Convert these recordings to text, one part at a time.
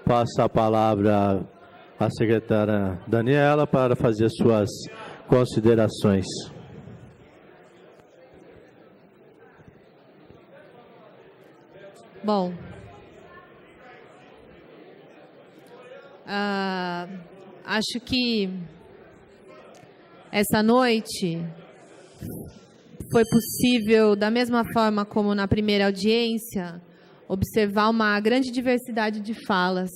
passo a palavra à secretária Daniela para fazer suas considerações. Bom, acho que essa noite foi possível, da mesma forma como na primeira audiência, observar uma grande diversidade de falas.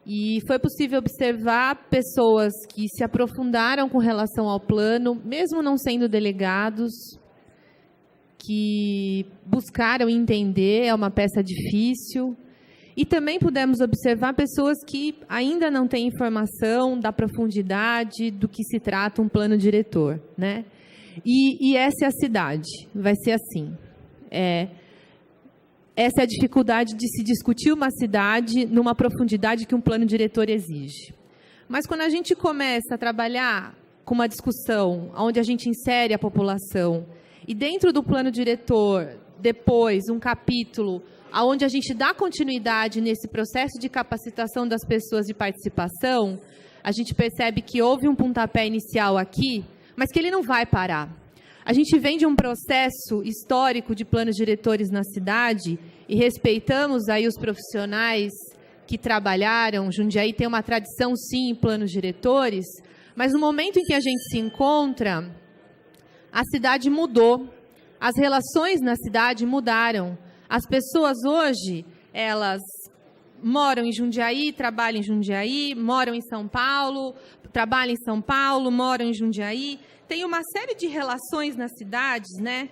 E foi possível observar pessoas que se aprofundaram com relação ao plano, mesmo não sendo delegados, que buscaram entender, é uma peça difícil. E também pudemos observar pessoas que ainda não têm informação da profundidade do que se trata um plano diretor, né? E essa é a cidade, vai ser assim. Essa é a dificuldade de se discutir uma cidade numa profundidade que um plano diretor exige. Mas quando a gente começa a trabalhar com uma discussão onde a gente insere a população e dentro do plano diretor, depois, um capítulo onde a gente dá continuidade nesse processo de capacitação das pessoas de participação, a gente percebe que houve um pontapé inicial aqui, mas que ele não vai parar. A gente vem de um processo histórico de planos diretores na cidade e respeitamos aí os profissionais que trabalharam. Jundiaí tem uma tradição, sim, em planos diretores, mas no momento em que a gente se encontra, a cidade mudou, as relações na cidade mudaram. As pessoas hoje, elas moram em Jundiaí, trabalham em Jundiaí, moram em São Paulo, trabalham em São Paulo, moram em Jundiaí. Tem uma série de relações nas cidades, né?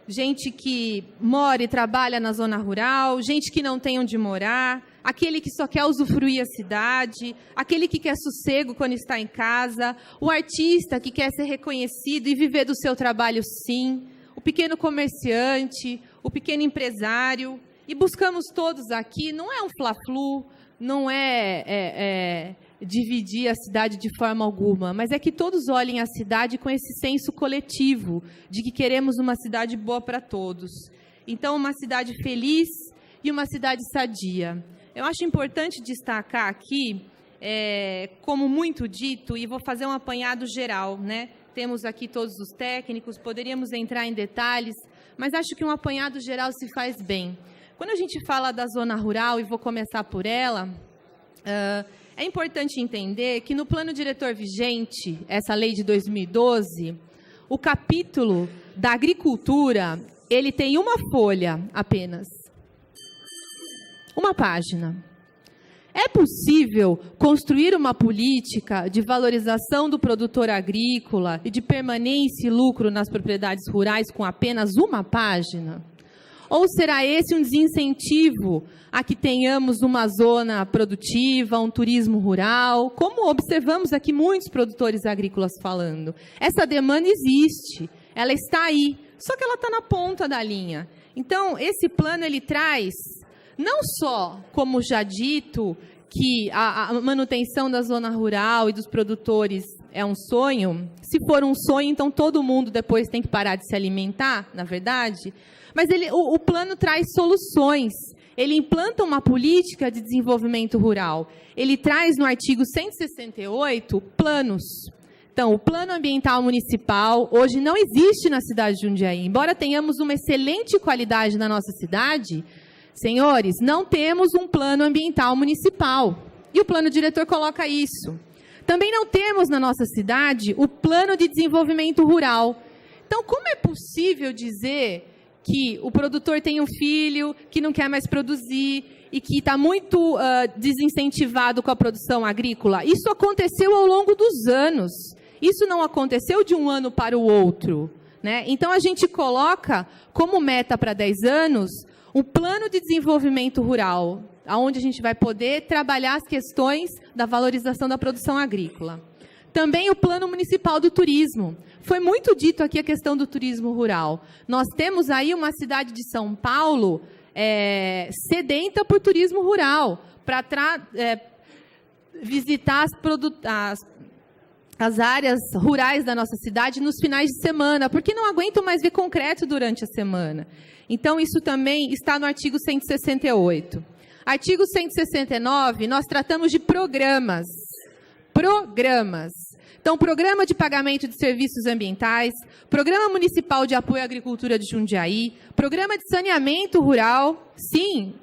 Gente que mora e trabalha na zona rural, gente que não tem onde morar, aquele que só quer usufruir a cidade, aquele que quer sossego quando está em casa, o artista que quer ser reconhecido e viver do seu trabalho, sim, o pequeno comerciante, o pequeno empresário. E buscamos todos aqui, não é um fla-flu, não é dividir a cidade de forma alguma, mas é que todos olhem a cidade com esse senso coletivo de que queremos uma cidade boa para todos. Então, uma cidade feliz e uma cidade sadia. Eu acho importante destacar aqui, como muito dito, e vou fazer um apanhado geral, né? Temos aqui todos os técnicos, poderíamos entrar em detalhes, mas acho que um apanhado geral se faz bem. Quando a gente fala da zona rural, e vou começar por ela, é importante entender que no plano diretor vigente, essa lei de 2012, o capítulo da agricultura, ele tem uma folha apenas. Uma página. É possível construir uma política de valorização do produtor agrícola e de permanência e lucro nas propriedades rurais com apenas uma página? Ou será esse um desincentivo a que tenhamos uma zona produtiva, um turismo rural, como observamos aqui muitos produtores agrícolas falando? Essa demanda existe, ela está aí, só que ela está na ponta da linha. Então, esse plano ele traz, não só, como já dito, que a manutenção da zona rural e dos produtores é um sonho. Se for um sonho, então todo mundo depois tem que parar de se alimentar, na verdade. Mas o plano traz soluções. Ele implanta uma política de desenvolvimento rural. Ele traz no artigo 168 planos. Então, o plano ambiental municipal hoje não existe na cidade de Jundiaí. Embora tenhamos uma excelente qualidade na nossa cidade, senhores, não temos um plano ambiental municipal. E o plano diretor coloca isso. Também não temos na nossa cidade o plano de desenvolvimento rural. Então, como é possível dizer que o produtor tem um filho, que não quer mais produzir e que está muito desincentivado com a produção agrícola? Isso aconteceu ao longo dos anos. Isso não aconteceu de um ano para o outro, né? Então, a gente coloca como meta para 10 anos um plano de desenvolvimento rural, onde a gente vai poder trabalhar as questões da valorização da produção agrícola. Também o Plano Municipal do Turismo. Foi muito dito aqui a questão do turismo rural. Nós temos aí uma cidade de São Paulo sedenta por turismo rural, para visitar as áreas rurais da nossa cidade nos finais de semana, porque não aguentam mais ver concreto durante a semana. Então, isso também está no artigo 168. Artigo 169, nós tratamos de programas. Programas. Então, Programa de Pagamento de Serviços Ambientais, Programa Municipal de Apoio à Agricultura de Jundiaí, Programa de Saneamento Rural. Sim,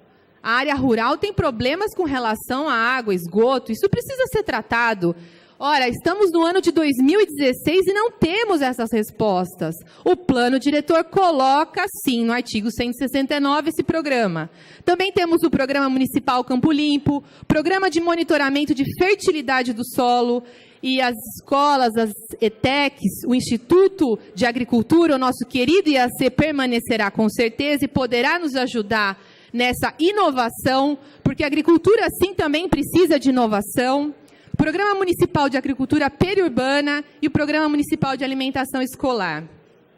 a área rural tem problemas com relação à água, esgoto, isso precisa ser tratado. Ora, estamos no ano de 2016 e não temos essas respostas. O plano diretor coloca, sim, no artigo 169, esse programa. Também temos o Programa Municipal Campo Limpo, Programa de Monitoramento de Fertilidade do Solo, e as escolas, as ETECs, o Instituto de Agricultura, o nosso querido IAC, permanecerá com certeza e poderá nos ajudar nessa inovação, porque a agricultura, sim, também precisa de inovação. O Programa Municipal de Agricultura Periurbana e o Programa Municipal de Alimentação Escolar.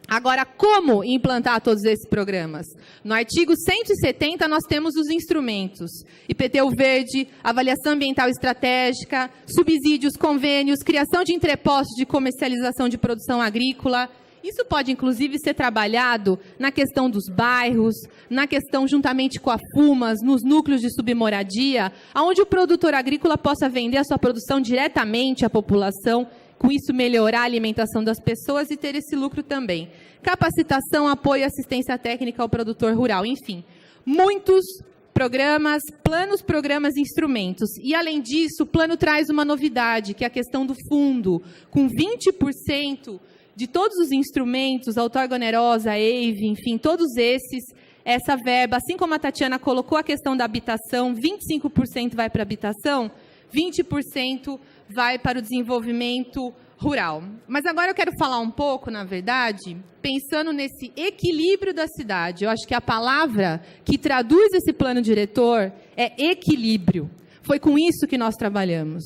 Agora, como implantar todos esses programas? No artigo 170, nós temos os instrumentos. IPTU verde, avaliação ambiental estratégica, subsídios, convênios, criação de entrepostos de comercialização de produção agrícola. Isso pode, inclusive, ser trabalhado na questão dos bairros, na questão, juntamente com a FUMAS, nos núcleos de submoradia, onde o produtor agrícola possa vender a sua produção diretamente à população, com isso melhorar a alimentação das pessoas e ter esse lucro também. Capacitação, apoio e assistência técnica ao produtor rural, enfim. Muitos programas, planos, programas e instrumentos. E, além disso, o plano traz uma novidade, que é a questão do fundo, com 20% de todos os instrumentos, a outorga onerosa, a EIV, enfim, todos esses, essa verba, assim como a Tatiana colocou a questão da habitação, 25% vai para a habitação, 20% vai para o desenvolvimento rural. Mas agora eu quero falar um pouco, na verdade, pensando nesse equilíbrio da cidade. Eu acho que a palavra que traduz esse plano diretor é equilíbrio. Foi com isso que nós trabalhamos.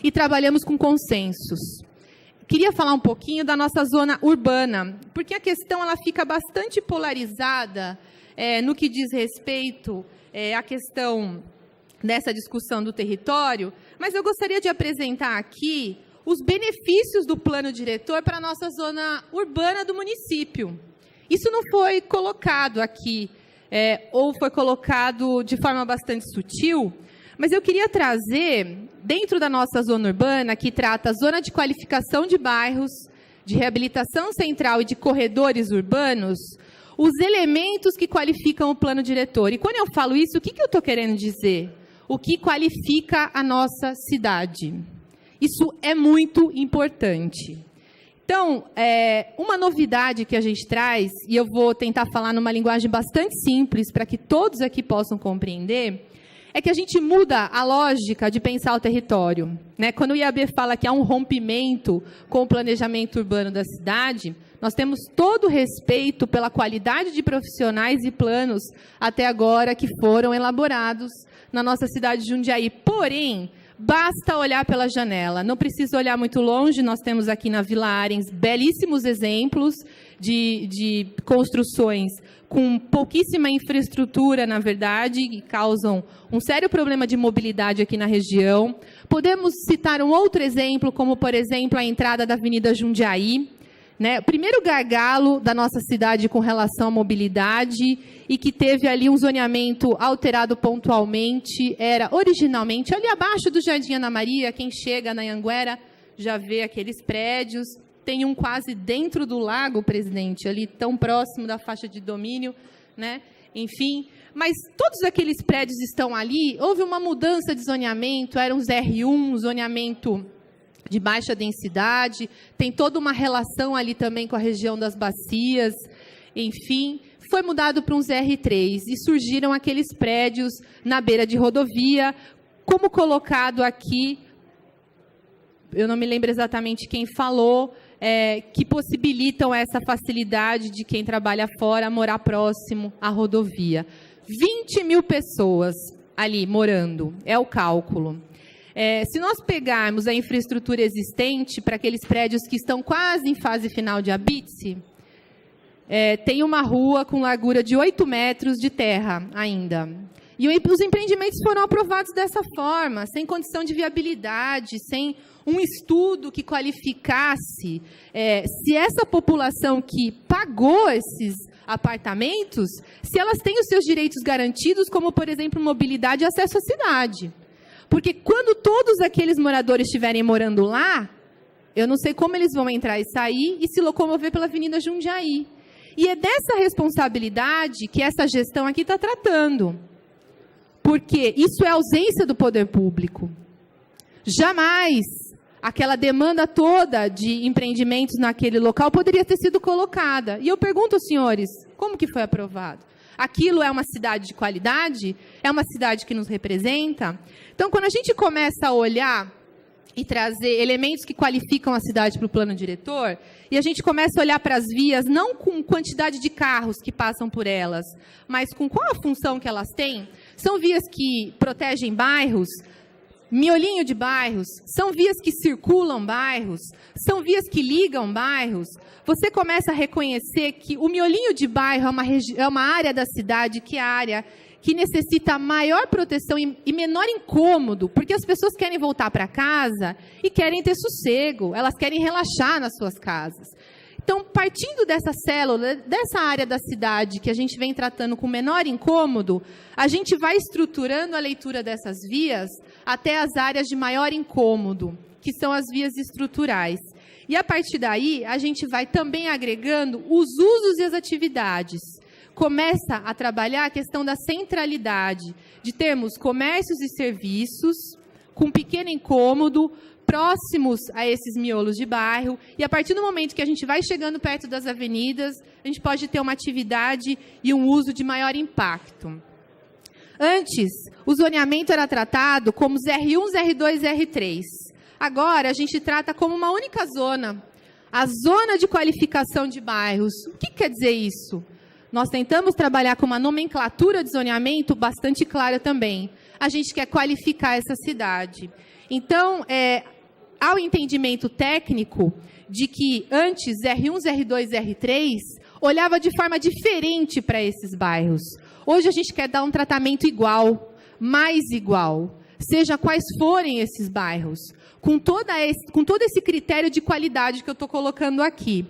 E trabalhamos com consensos. Queria falar um pouquinho da nossa zona urbana, porque a questão ela fica bastante polarizada no que diz respeito à questão dessa discussão do território, mas eu gostaria de apresentar aqui os benefícios do plano diretor para a nossa zona urbana do município. Isso não foi colocado aqui, ou foi colocado de forma bastante sutil, mas eu queria trazer, dentro da nossa zona urbana, que trata a zona de qualificação de bairros, de reabilitação central e de corredores urbanos, os elementos que qualificam o plano diretor. E quando eu falo isso, o que eu estou querendo dizer? O que qualifica a nossa cidade. Isso é muito importante. Então, uma novidade que a gente traz, e eu vou tentar falar numa linguagem bastante simples, para que todos aqui possam compreender, é que a gente muda a lógica de pensar o território. Né? Quando o IAB fala que há um rompimento com o planejamento urbano da cidade, nós temos todo o respeito pela qualidade de profissionais e planos até agora que foram elaborados na nossa cidade de Jundiaí. Porém, basta olhar pela janela, não precisa olhar muito longe. Nós temos aqui na Vila Arens belíssimos exemplos de construções com pouquíssima infraestrutura, na verdade, e causam um sério problema de mobilidade aqui na região. Podemos citar um outro exemplo, como, por exemplo, a entrada da Avenida Jundiaí, né? O primeiro gargalo da nossa cidade com relação à mobilidade e que teve ali um zoneamento alterado pontualmente, era originalmente ali abaixo do Jardim Ana Maria. Quem chega na Anhanguera já vê aqueles prédios. Tem um quase dentro do lago, presidente, ali tão próximo da faixa de domínio, né? Enfim, mas todos aqueles prédios estão ali. Houve uma mudança de zoneamento, eram os R1, zoneamento de baixa densidade, tem toda uma relação ali também com a região das bacias, enfim, foi mudado para uns R3 e surgiram aqueles prédios na beira de rodovia, como colocado aqui, eu não me lembro exatamente quem falou, que possibilitam essa facilidade de quem trabalha fora morar próximo à rodovia. 20 mil pessoas ali morando, é o cálculo. Se nós pegarmos a infraestrutura existente para aqueles prédios que estão quase em fase final de habite-se, tem uma rua com largura de 8 metros de terra ainda. E os empreendimentos foram aprovados dessa forma, sem condição de viabilidade, sem um estudo que qualificasse se essa população que pagou esses apartamentos, se elas têm os seus direitos garantidos, como, por exemplo, mobilidade e acesso à cidade. Porque quando todos aqueles moradores estiverem morando lá, eu não sei como eles vão entrar e sair e se locomover pela Avenida Jundiaí. E é dessa responsabilidade que essa gestão aqui está tratando. Porque isso é ausência do poder público. Jamais aquela demanda toda de empreendimentos naquele local poderia ter sido colocada. E eu pergunto aos senhores, como que foi aprovado? Aquilo é uma cidade de qualidade? É uma cidade que nos representa? Então, quando a gente começa a olhar e trazer elementos que qualificam a cidade para o plano diretor, e a gente começa a olhar para as vias, não com quantidade de carros que passam por elas, mas com qual a função que elas têm, são vias que protegem bairros, miolinho de bairros, são vias que circulam bairros, são vias que ligam bairros, você começa a reconhecer que o miolinho de bairro é uma área da cidade que é a área que necessita maior proteção e menor incômodo, porque as pessoas querem voltar para casa e querem ter sossego, elas querem relaxar nas suas casas. Então, partindo dessa célula, dessa área da cidade que a gente vem tratando com menor incômodo, a gente vai estruturando a leitura dessas vias até as áreas de maior incômodo, que são as vias estruturais. E, a partir daí, a gente vai também agregando os usos e as atividades. Começa a trabalhar a questão da centralidade, de termos comércios e serviços com pequeno incômodo, próximos a esses miolos de bairro, e a partir do momento que a gente vai chegando perto das avenidas, a gente pode ter uma atividade e um uso de maior impacto. Antes, o zoneamento era tratado como os R1, R2 e R3. Agora, a gente trata como uma única zona, a zona de qualificação de bairros. O que quer dizer isso? Nós tentamos trabalhar com uma nomenclatura de zoneamento bastante clara também. A gente quer qualificar essa cidade. Então, há o entendimento técnico de que antes R1, R2 e R3 olhava de forma diferente para esses bairros. Hoje a gente quer dar um tratamento igual, mais igual, seja quais forem esses bairros, com todo esse critério de qualidade que eu estou colocando aqui.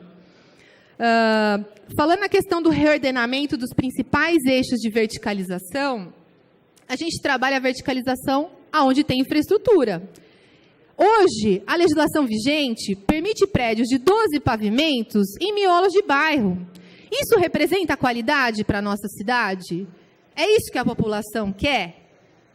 Falando na questão do reordenamento dos principais eixos de verticalização, a gente trabalha a verticalização aonde tem infraestrutura. Hoje, a legislação vigente permite prédios de 12 pavimentos em miolos de bairro. Isso representa qualidade para a nossa cidade? É isso que a população quer?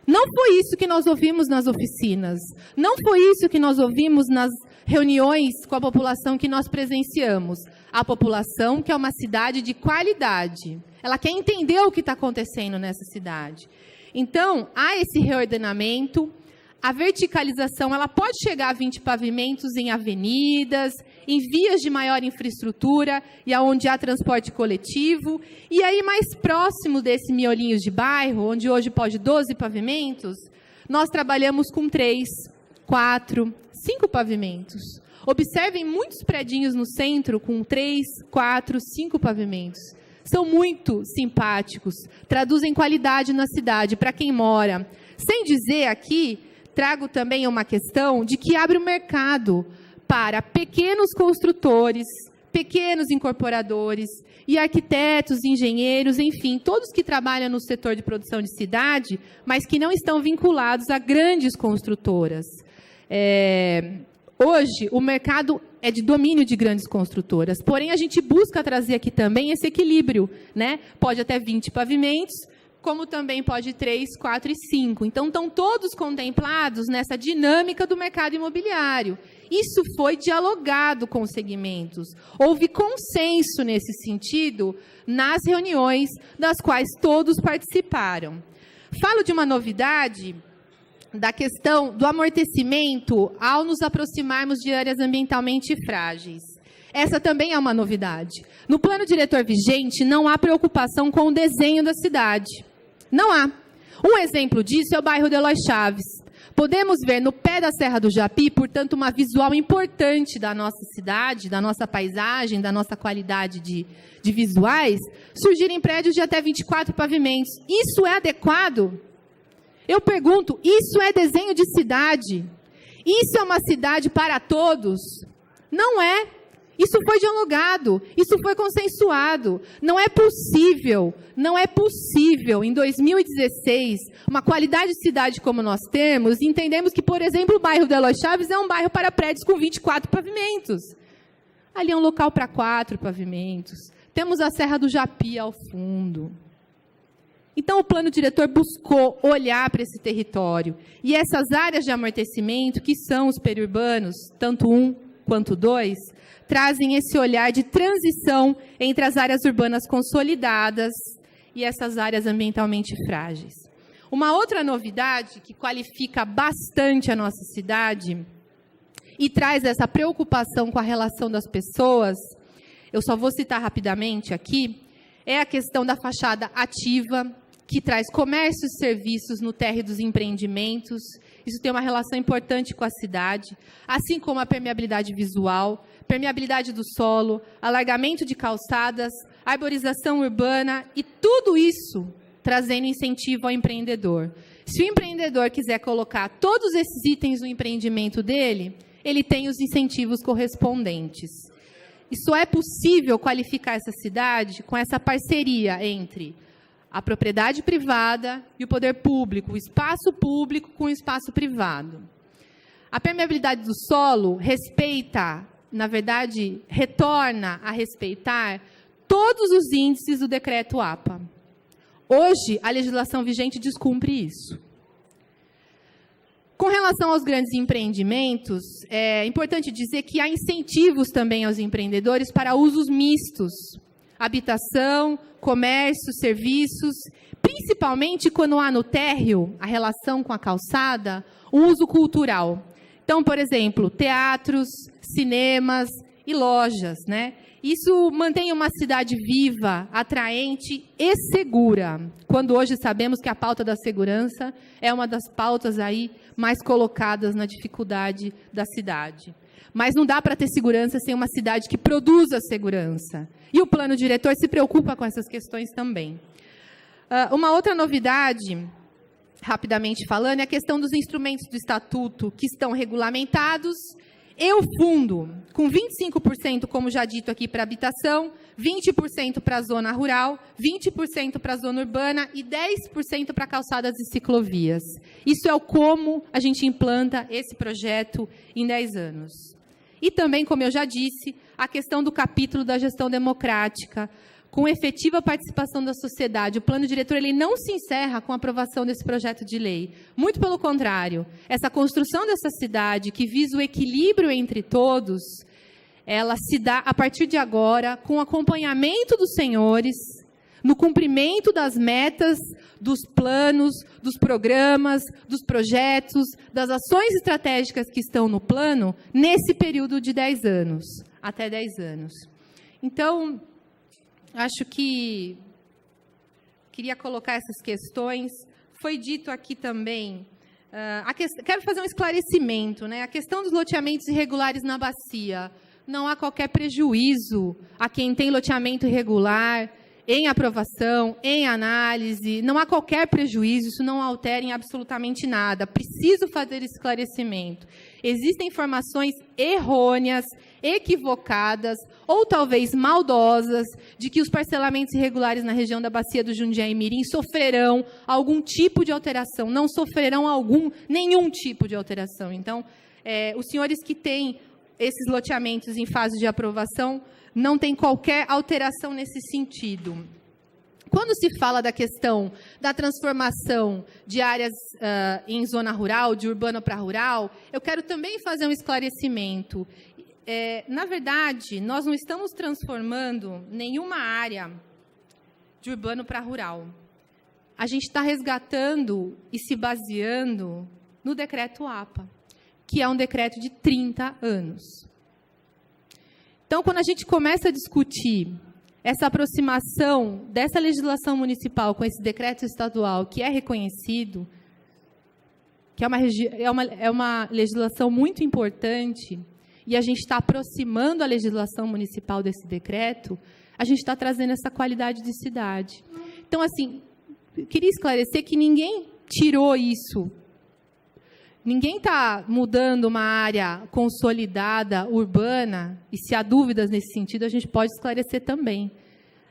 Não foi isso que nós ouvimos nas oficinas. Não foi isso que nós ouvimos nas reuniões com a população que nós presenciamos. A população quer uma cidade de qualidade. Ela quer entender o que está acontecendo nessa cidade. Então, há esse reordenamento. A verticalização ela pode chegar a 20 pavimentos em avenidas, em vias de maior infraestrutura e aonde há transporte coletivo. E aí, mais próximo desse miolinho de bairro, onde hoje pode 12 pavimentos, nós trabalhamos com 3, 4, 5 pavimentos. Observem muitos predinhos no centro com 3, 4, 5 pavimentos. São muito simpáticos, traduzem qualidade na cidade para quem mora. Sem dizer aqui, trago também uma questão de que abre o mercado para pequenos construtores, pequenos incorporadores e arquitetos, engenheiros, enfim, todos que trabalham no setor de produção de cidade, mas que não estão vinculados a grandes construtoras. Hoje, o mercado é de domínio de grandes construtoras, porém, a gente busca trazer aqui também esse equilíbrio, né? Pode até 20 pavimentos, como também pode 3, 4 e 5. Então, estão todos contemplados nessa dinâmica do mercado imobiliário. Isso foi dialogado com os segmentos. Houve consenso nesse sentido nas reuniões das quais todos participaram. Falo de uma novidade da questão do amortecimento ao nos aproximarmos de áreas ambientalmente frágeis. Essa também é uma novidade. No plano diretor vigente, não há preocupação com o desenho da cidade. Não há. Um exemplo disso é o bairro de Eloy Chaves. Podemos ver no pé da Serra do Japi, portanto, uma visual importante da nossa cidade, da nossa paisagem, da nossa qualidade de visuais, surgirem prédios de até 24 pavimentos. Isso é adequado? Eu pergunto, isso é desenho de cidade? Isso é uma cidade para todos? Não é. Isso foi dialogado, isso foi consensuado. Não é possível, em 2016, uma qualidade de cidade como nós temos, entendemos que, por exemplo, o bairro Eloy Chaves é um bairro para prédios com 24 pavimentos. Ali é um local para 4 pavimentos. Temos a Serra do Japi ao fundo. Então, o plano diretor buscou olhar para esse território. E essas áreas de amortecimento, que são os periurbanos, tanto 1 quanto 2, trazem esse olhar de transição entre as áreas urbanas consolidadas e essas áreas ambientalmente frágeis. Uma outra novidade que qualifica bastante a nossa cidade e traz essa preocupação com a relação das pessoas, eu só vou citar rapidamente aqui, é a questão da fachada ativa, que traz comércio e serviços no térreo dos empreendimentos. Isso tem uma relação importante com a cidade, assim como a permeabilidade visual, permeabilidade do solo, alargamento de calçadas, arborização urbana e tudo isso trazendo incentivo ao empreendedor. Se o empreendedor quiser colocar todos esses itens no empreendimento dele, ele tem os incentivos correspondentes. E só é possível qualificar essa cidade com essa parceria entre a propriedade privada e o poder público, o espaço público com o espaço privado. A permeabilidade do solo respeita, na verdade, retorna a respeitar todos os índices do decreto APA. Hoje, a legislação vigente descumpre isso. Com relação aos grandes empreendimentos, é importante dizer que há incentivos também aos empreendedores para usos mistos, habitação, comércio, serviços, principalmente quando há no térreo, a relação com a calçada, um uso cultural. Então, por exemplo, teatros, cinemas e lojas, né? Isso mantém uma cidade viva, atraente e segura, quando hoje sabemos que a pauta da segurança é uma das pautas aí mais colocadas na dificuldade da cidade. Mas não dá para ter segurança sem uma cidade que produza segurança. E o plano diretor se preocupa com essas questões também. Uma outra novidade, rapidamente falando, é a questão dos instrumentos do estatuto que estão regulamentados e o fundo, com 25%, como já dito aqui, para habitação, 20% para a zona rural, 20% para a zona urbana e 10% para calçadas e ciclovias. Isso é o como a gente implanta esse projeto em 10 anos. E também, como eu já disse, a questão do capítulo da gestão democrática, com efetiva participação da sociedade. O plano diretor ele não se encerra com a aprovação desse projeto de lei. Muito pelo contrário, essa construção dessa cidade, que visa o equilíbrio entre todos, ela se dá, a partir de agora, com o acompanhamento dos senhores, no cumprimento das metas, dos planos, dos programas, dos projetos, das ações estratégicas que estão no plano, nesse período de 10 anos, até 10 anos. Então, acho que queria colocar essas questões. Foi dito aqui também, quero fazer um esclarecimento, né? A questão dos loteamentos irregulares na bacia. Não há qualquer prejuízo a quem tem loteamento irregular em aprovação, em análise. Não há qualquer prejuízo, isso não altera em absolutamente nada. Preciso fazer esse esclarecimento. Existem informações errôneas, equivocadas ou talvez maldosas de que os parcelamentos irregulares na região da Bacia do Jundiaí Mirim sofrerão algum tipo de alteração. Não sofrerão nenhum tipo de alteração. Então, os senhores que têm esses loteamentos em fase de aprovação não tem qualquer alteração nesse sentido. Quando se fala da questão da transformação de áreas em zona rural, de urbano para rural, eu quero também fazer um esclarecimento. Na verdade, nós não estamos transformando nenhuma área de urbano para rural. A gente está resgatando e se baseando no decreto APA, que é um decreto de 30 anos. Então, quando a gente começa a discutir essa aproximação dessa legislação municipal com esse decreto estadual que é reconhecido, que é uma legislação muito importante, e a gente está aproximando a legislação municipal desse decreto, a gente está trazendo essa qualidade de cidade. Então, assim, eu queria esclarecer que ninguém tirou isso. Ninguém está mudando uma área consolidada, urbana, e se há dúvidas nesse sentido, a gente pode esclarecer também.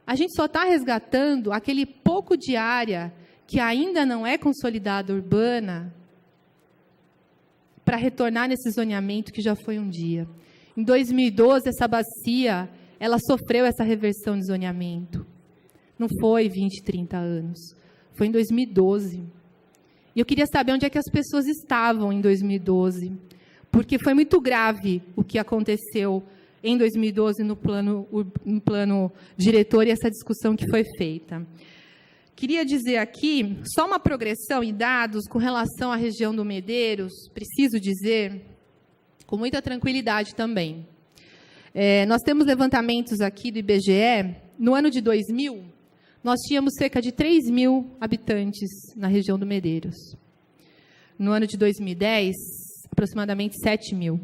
A gente só está resgatando aquele pouco de área que ainda não é consolidada urbana para retornar nesse zoneamento que já foi um dia. Em 2012, essa bacia, ela sofreu essa reversão de zoneamento. Não foi 20, 30 anos. Foi em 2012. E eu queria saber onde é que as pessoas estavam em 2012, porque foi muito grave o que aconteceu em 2012 no plano diretor e essa discussão que foi feita. Queria dizer aqui, só uma progressão em dados com relação à região do Medeiros, preciso dizer, com muita tranquilidade também. Nós temos levantamentos aqui do IBGE, no ano de 2000, nós tínhamos cerca de 3.000 habitantes na região do Medeiros. No ano de 2010, aproximadamente 7.000.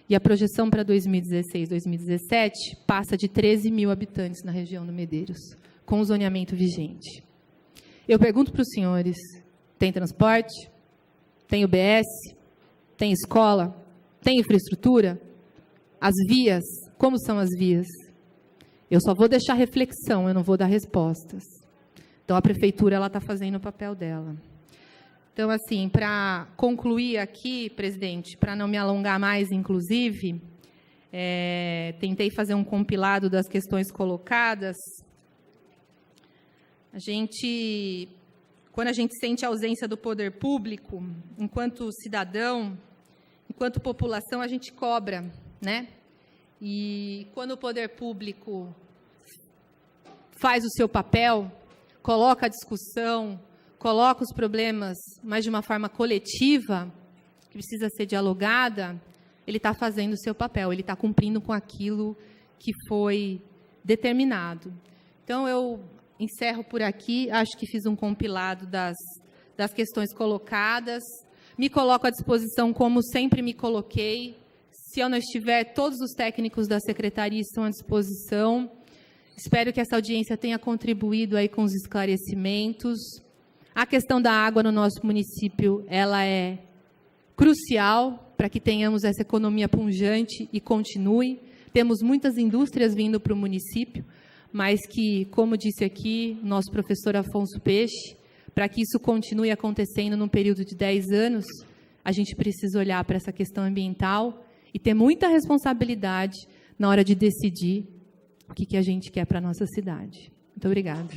E a projeção para 2016, 2017, passa de 13.000 habitantes na região do Medeiros, com o zoneamento vigente. Eu pergunto para os senhores, tem transporte? Tem UBS? Tem escola? Tem infraestrutura? As vias? Como são as vias? Eu só vou deixar reflexão, eu não vou dar respostas. Então, a prefeitura está fazendo o papel dela. Então, assim, para concluir aqui, presidente, para não me alongar mais, inclusive, tentei fazer um compilado das questões colocadas. Quando a gente sente a ausência do poder público, enquanto cidadão, enquanto população, a gente cobra, né? E quando o poder público faz o seu papel, coloca a discussão, coloca os problemas, mas de uma forma coletiva, que precisa ser dialogada, ele está fazendo o seu papel, ele está cumprindo com aquilo que foi determinado. Então, eu encerro por aqui, acho que fiz um compilado das questões colocadas, me coloco à disposição como sempre me coloquei. Se eu não estiver, todos os técnicos da secretaria estão à disposição. Espero que essa audiência tenha contribuído aí com os esclarecimentos. A questão da água no nosso município, ela é crucial para que tenhamos essa economia pujante e continue. Temos muitas indústrias vindo para o município, mas que, como disse aqui nosso professor Afonso Peixe, para que isso continue acontecendo num período de 10 anos, a gente precisa olhar para essa questão ambiental e ter muita responsabilidade na hora de decidir o que a gente quer para a nossa cidade. Muito obrigada.